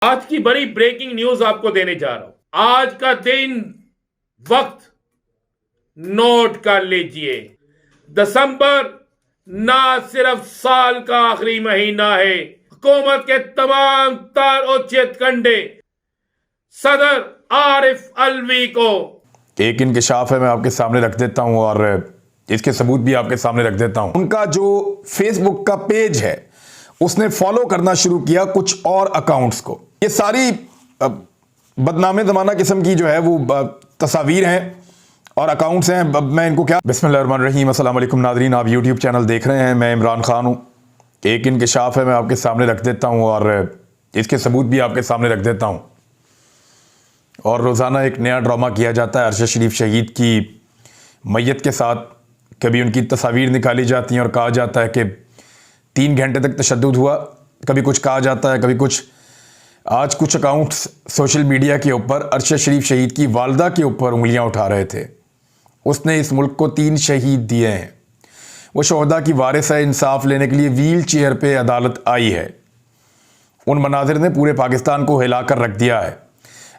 आज की बड़ी ब्रेकिंग न्यूज आपको देने जा रहा हूं। आज का दिन वक्त नोट कर लीजिए। दिसंबर ना सिर्फ साल का आखिरी महीना है, हुकूमत के तमाम तार और चितकंडे सदर आरिफ अलवी को एक इंकशाफ है, मैं आपके सामने रख देता हूं और इसके सबूत भी आपके सामने रख देता हूं। उनका जो फेसबुक का पेज है उसने फॉलो करना शुरू किया कुछ और अकाउंट्स को। ये सारी बदनामे ज़माना किस्म की जो है वो तस्वीर हैं और अकाउंट्स हैं। मैं इनको क्या बिस्मिल्लाहिर्रहमानिर्रहीम, अस्सलाम वालेकुम नाज़रीन, आप यूट्यूब चैनल देख रहे हैं। मैं इमरान खान हूँ। एक इंकशाफ है, मैं आपके सामने रख देता हूँ और इसके सबूत भी आपके सामने रख देता हूँ। और रोज़ाना एक नया ड्रामा किया जाता है अरशद शरीफ शहीद की मैयत के साथ। कभी उनकी तस्वीर निकाली जाती हैं और कहा जाता है कि 3 घंटे तक तशद्दुद हुआ, कभी कुछ कहा जाता है, कभी कुछ। आज कुछ अकाउंट्स सोशल मीडिया के ऊपर अरशद शरीफ शहीद की वालदा के ऊपर उंगलियां उठा रहे थे। उसने इस मुल्क को 3 शहीद दिए हैं। वो शोहदा की वारिस है, इंसाफ लेने के लिए व्हील चेयर पे अदालत आई है। उन मनाजिर ने पूरे पाकिस्तान को हिला कर रख दिया है,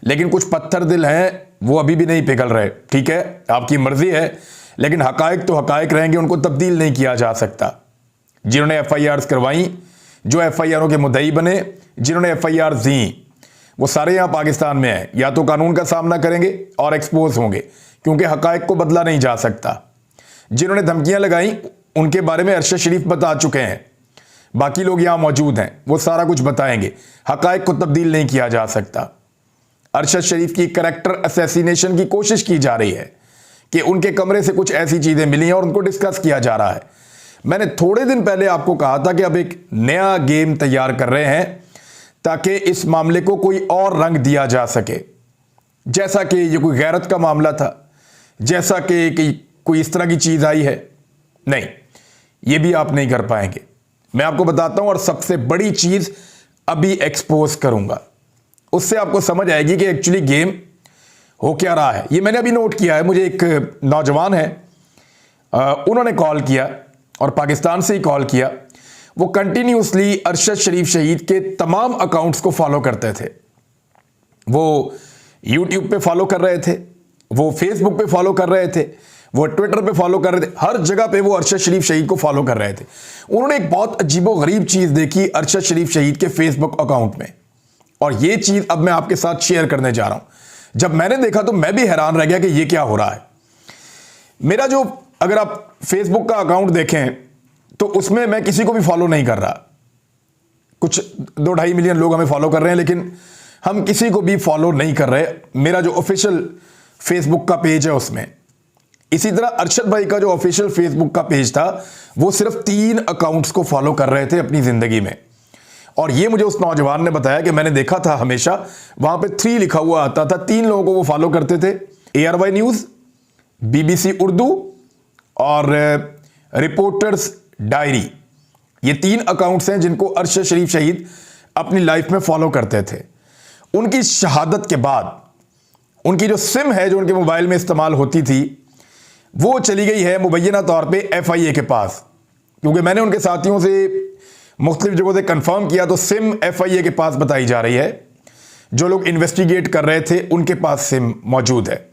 लेकिन कुछ पत्थर दिल हैं, वो अभी भी नहीं पिघल रहे। ठीक है, आपकी मर्जी है, लेकिन हकायक तो हकायक रहेंगे, उनको तब्दील नहीं किया जा सकता। जिन्होंने FIRs करवाई, जो FIRों के मुद्दई बने, जिन्होंने FIR दी, वो सारे यहाँ पाकिस्तान में हैं। या तो कानून का सामना करेंगे और एक्सपोज होंगे, क्योंकि हकायक को बदला नहीं जा सकता। जिन्होंने धमकियां लगाई उनके बारे में अरशद शरीफ बता चुके हैं। बाकी लोग यहाँ मौजूद हैं, वो सारा कुछ बताएंगे। हकायक को तब्दील नहीं किया जा सकता। अरशद शरीफ की कैरेक्टर असैसिनेशन की कोशिश की जा रही है कि उनके कमरे से कुछ ऐसी चीज़ें मिली हैं और उनको डिस्कस किया जा रहा है। मैंने थोड़े दिन पहले आपको कहा था कि अब एक नया गेम तैयार कर रहे हैं ताकि इस मामले को कोई और रंग दिया जा सके। जैसा कि ये कोई गैरत का मामला था, जैसा कि कोई इस तरह की चीज़ आई है। नहीं, ये भी आप नहीं कर पाएंगे। मैं आपको बताता हूं और सबसे बड़ी चीज़ अभी एक्सपोज करूंगा, उससे आपको समझ आएगी कि एक्चुअली गेम हो क्या रहा है। ये मैंने अभी नोट किया है। मुझे एक नौजवान है, उन्होंने कॉल किया और पाकिस्तान से ही कॉल किया। वो कंटिन्यूसली अरशद शरीफ शहीद के तमाम अकाउंट्स को फॉलो करते थे। वो यूट्यूब पे फॉलो कर रहे थे, वो फेसबुक पे फॉलो कर रहे थे, वो ट्विटर पे फॉलो कर रहे थे, हर जगह पे वो अरशद शरीफ शहीद को फॉलो कर रहे थे। उन्होंने एक बहुत अजीबोगरीब चीज़ देखी अरशद शरीफ शहीद के फेसबुक अकाउंट में, और ये चीज़ अब मैं आपके साथ शेयर करने जा रहा हूं। जब मैंने देखा तो मैं भी हैरान रह गया कि ये क्या हो रहा है। मेरा जो, अगर आप फेसबुक का अकाउंट देखें तो उसमें मैं किसी को भी फॉलो नहीं कर रहा। कुछ 2-2.5 मिलियन लोग हमें फॉलो कर रहे हैं, लेकिन हम किसी को भी फॉलो नहीं कर रहे। मेरा जो ऑफिशियल फेसबुक का पेज है उसमें। इसी तरह अरशद भाई का जो ऑफिशियल फेसबुक का पेज था, वो सिर्फ 3 अकाउंट्स को फॉलो कर रहे थे अपनी जिंदगी में। और ये मुझे उस नौजवान ने बताया कि मैंने देखा था, हमेशा वहां पे 3 लिखा हुआ आता था। 3 लोगों को वो फॉलो करते थे, ARY न्यूज, BBC उर्दू और रिपोर्टर्स डायरी। ये 3 अकाउंट्स हैं जिनको अरशद शरीफ शहीद अपनी लाइफ में फॉलो करते थे। उनकी शहादत के बाद उनकी जो सिम है, जो उनके मोबाइल में इस्तेमाल होती थी, वो चली गई है मुबैना तौर पे FIA के पास। क्योंकि मैंने उनके साथियों से मुख्तलिफ जगहों से कंफर्म किया तो सिम FIA के पास बताई जा रही है। जो लोग इन्वेस्टिगेट कर रहे थे उनके पास सिम मौजूद है।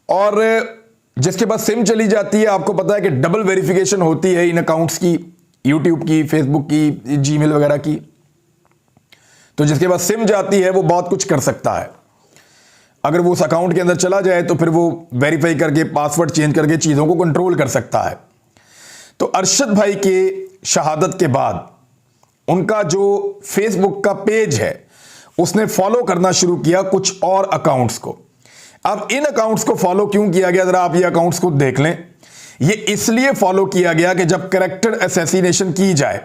और जिसके पास सिम चली जाती है, आपको पता है कि डबल वेरिफिकेशन होती है इन अकाउंट्स की, यूट्यूब की, फेसबुक की, जीमेल वगैरह की। तो जिसके पास सिम जाती है वो बहुत कुछ कर सकता है। अगर वो उस अकाउंट के अंदर चला जाए तो फिर वो वेरीफाई करके, पासवर्ड चेंज करके चीज़ों को कंट्रोल कर सकता है। तो अरशद भाई के शहादत के बाद उनका जो फेसबुक का पेज है उसने फॉलो करना शुरू किया कुछ और अकाउंट्स को। अब इन अकाउंट्स को फॉलो क्यों किया गया, जरा आप ये अकाउंट्स को देख लें। ये इसलिए फॉलो किया गया कि जब कैरेक्टर असैसिनेशन की जाए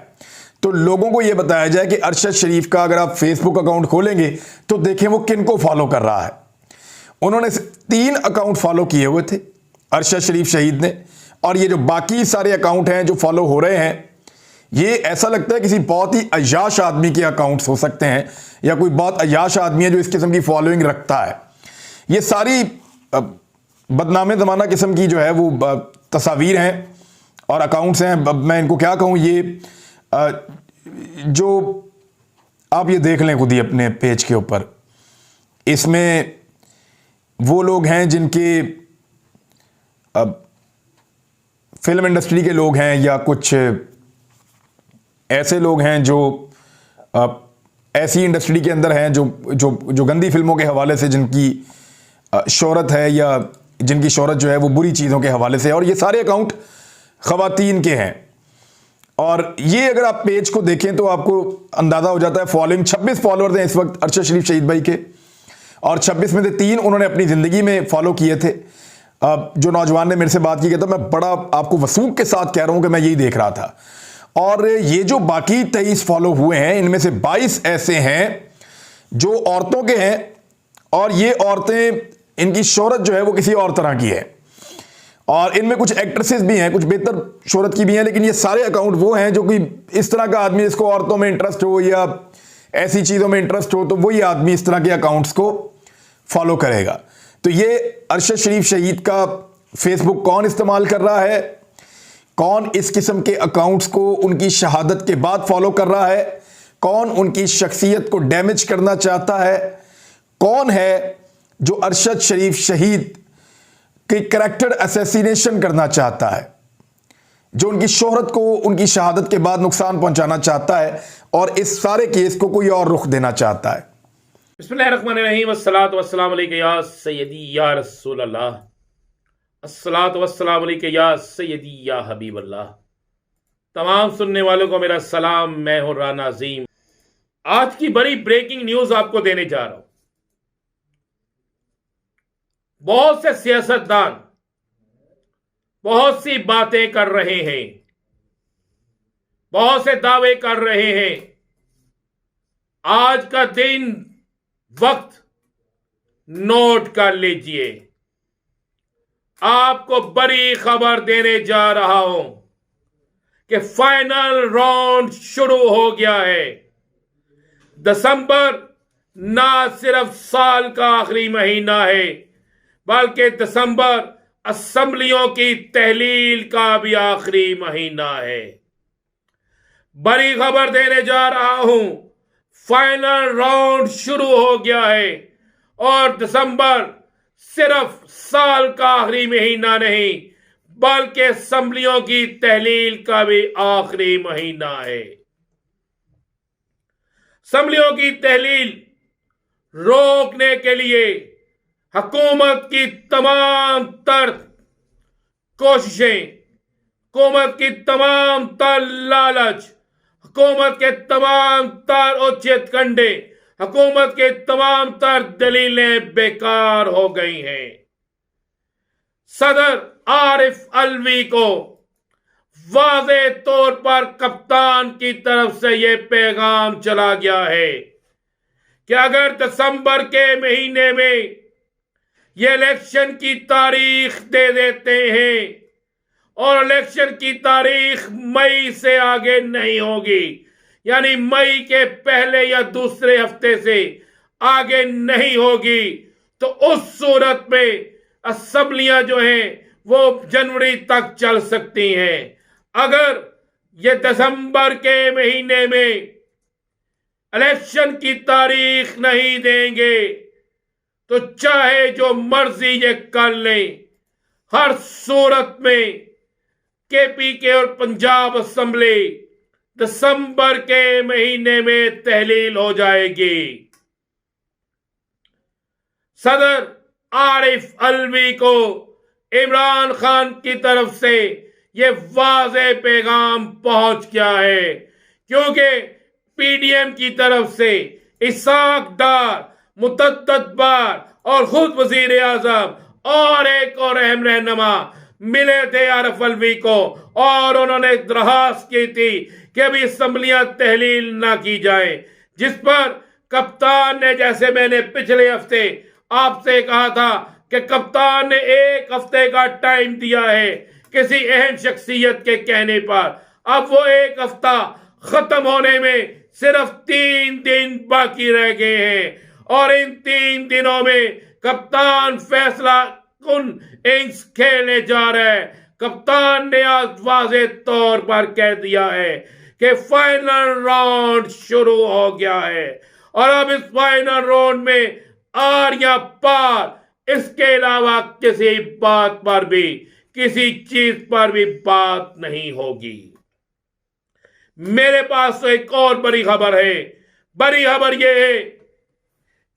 तो लोगों को यह बताया जाए कि अरशद शरीफ का अगर आप फेसबुक अकाउंट खोलेंगे तो देखें वो किन को फॉलो कर रहा है। उन्होंने 3 अकाउंट फॉलो किए हुए थे अरशद शरीफ शहीद ने, और ये जो बाकी सारे अकाउंट हैं जो फॉलो हो रहे हैं, ये ऐसा लगता है किसी बहुत ही अय्याश आदमी के अकाउंट्स हो सकते हैं, या कोई बहुत अय्याश आदमी है जो इस किस्म की फॉलोइंग रखता है। ये सारी बदनामे ज़माना किस्म की जो है वो तस्वीर हैं और अकाउंट्स हैं। मैं इनको क्या कहूँ, ये जो आप ये देख लें खुद ही अपने पेज के ऊपर। इसमें वो लोग हैं जिनके फिल्म इंडस्ट्री के लोग हैं, या कुछ ऐसे लोग हैं जो ऐसी इंडस्ट्री के अंदर हैं जो जो जो गंदी फिल्मों के हवाले से जिनकी शोहरत है, या जिनकी शोहरत जो है वो बुरी चीज़ों के हवाले से, और ये सारे अकाउंट ख़वातीन के हैं। और ये अगर आप पेज को देखें तो आपको अंदाज़ा हो जाता है। फॉलोइंग 26 फॉलोअर्स हैं इस वक्त अरशद शरीफ शहीद भाई के, और 26 में से 3 उन्होंने अपनी ज़िंदगी में फॉलो किए थे। जो नौजवान ने मेरे से बात की, कहता मैं बड़ा आपको वसूख के साथ कह रहा हूँ कि मैं यही देख रहा था। और ये जो बाकी 23 फॉलो हुए हैं, इनमें से 22 ऐसे हैं जो औरतों के हैं, और ये औरतें, इनकी शोहरत जो है वो किसी और तरह की है, और इनमें कुछ एक्ट्रेसेस भी हैं, कुछ बेहतर शोहरत की भी हैं। लेकिन ये सारे अकाउंट वो हैं जो कि इस तरह का आदमी जिसको औरतों में इंटरेस्ट हो या ऐसी चीज़ों में इंटरेस्ट हो, तो वही आदमी इस तरह के अकाउंट्स को फॉलो करेगा। तो ये अरशद शरीफ शहीद का फेसबुक कौन इस्तेमाल कर रहा है, कौन इस किस्म के अकाउंट्स को उनकी शहादत के बाद फॉलो कर रहा है, कौन उनकी शख्सियत को डैमेज करना चाहता है, कौन है जो अरशद शरीफ शहीद की करैक्टर असैसिनेशन करना चाहता है, जो उनकी शोहरत को उनकी शहादत के बाद नुकसान पहुंचाना चाहता है, और इस सारे केस को कोई और रुख देना चाहता है। बिस्मिल्लाहिर्रहमानिर्रहीम, अस्सलातु वस्सलामु अलैका या सय्यदी या रसूल अल्लाह, अस्सलातु वस्सलामु अलैका या सय्यदी या हबीब अल्लाह। तमाम सुनने वालों को मेरा सलाम, मैं हूं राना अजीम। आज की बड़ी ब्रेकिंग न्यूज आपको देने जा रहा हूं। बहुत से सियासतदान बहुत सी बातें कर रहे हैं, बहुत से दावे कर रहे हैं। आज का दिन वक्त नोट कर लीजिए। आपको बड़ी खबर देने जा रहा हूं कि फाइनल राउंड शुरू हो गया है। दिसंबर ना सिर्फ साल का आखिरी महीना है, बल्कि दिसंबर असेंबलियों की तहलील का भी आखिरी महीना है। बड़ी खबर देने जा रहा हूं, फाइनल राउंड शुरू हो गया है, और दिसंबर सिर्फ साल का आखिरी महीना नहीं, बल्कि असेंबलियों की तहलील का भी आखिरी महीना है। असेंबलियों की तहलील रोकने के लिए हुकूमत की तमाम तर कोशिशें, हुकूमत की तमाम तर लालच, हुकूमत के तमाम तर उचित कंडे, हुकूमत के तमाम तर दलीलें बेकार हो गई हैं। सदर आरिफ अलवी को वाज़े तौर पर कप्तान की तरफ से यह पैगाम चला गया है कि अगर दिसंबर के महीने में ये इलेक्शन की तारीख दे देते हैं और इलेक्शन की तारीख मई से आगे नहीं होगी, यानी मई के पहले या दूसरे हफ्ते से आगे नहीं होगी, तो उस सूरत में असेंबलियां जो हैं वो जनवरी तक चल सकती हैं। अगर ये दिसंबर के महीने में इलेक्शन की तारीख नहीं देंगे तो चाहे जो मर्जी ये कर लें, हर सूरत में केपीके और पंजाब असेंबली दिसंबर के महीने में तहलील हो जाएगी। सदर आरिफ अलवी को इमरान खान की तरफ से यह वाज़े पैगाम पहुंच गया है, क्योंकि पीडीएम की तरफ से इसाक डार, मुतद्दद बार और खुद वजीर आजम और एक और अहम रहनुमा मिले थे आरिफ अलवी को, और उन्होंने दरखास्त की थी कि अभी असेंबलियां तहलील ना की जाए, जिस पर कप्तान ने, जैसे मैंने पिछले हफ्ते आपसे कहा था कि कप्तान ने 1 हफ्ते का टाइम दिया है किसी अहम शख्सियत के कहने पर। अब वो 1 हफ्ता खत्म होने में सिर्फ 3 दिन बाकी रह गए हैं, और इन 3 दिनों में कप्तान फैसला कुन इनिंग्स खेलने जा रहा है। कप्तान ने आज वाज़े तौर पर कह दिया है कि फाइनल राउंड शुरू हो गया है और अब इस फाइनल राउंड में आर या पार, इसके अलावा किसी बात पर भी, किसी चीज पर भी बात नहीं होगी। मेरे पास तो एक और बड़ी खबर है। बड़ी खबर यह है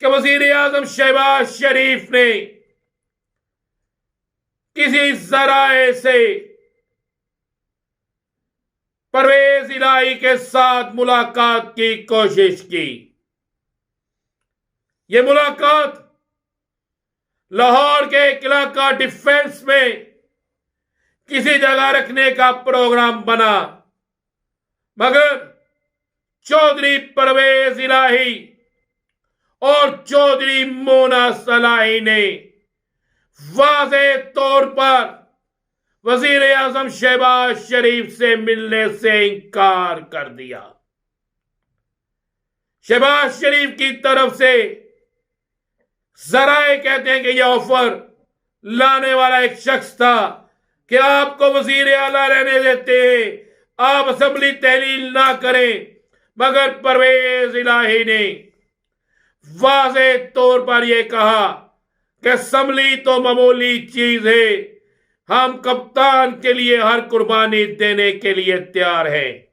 कि वजीर आजम शहबाज शरीफ ने किसी जराए से परवेज इलाही के साथ मुलाकात की कोशिश की। यह मुलाकात लाहौर के एक इलाका डिफेंस में किसी जगह रखने का प्रोग्राम बना, मगर चौधरी परवेज इलाही और चौधरी मोना सलाही ने वाज़ेह तौर पर वजीर आजम शहबाज शरीफ से मिलने से इनकार कर दिया। शहबाज शरीफ की तरफ से जराए कहते हैं कि यह ऑफर लाने वाला एक शख्स था कि आपको वजीर आला रहने देते हैं, आप असेंबली तहलील ना करें, मगर परवेज इलाही ने वाज़ेह तौर पर यह कहा कि असेंबली तो मामूली चीज है, हम कप्तान के लिए हर कुर्बानी देने के लिए तैयार हैं।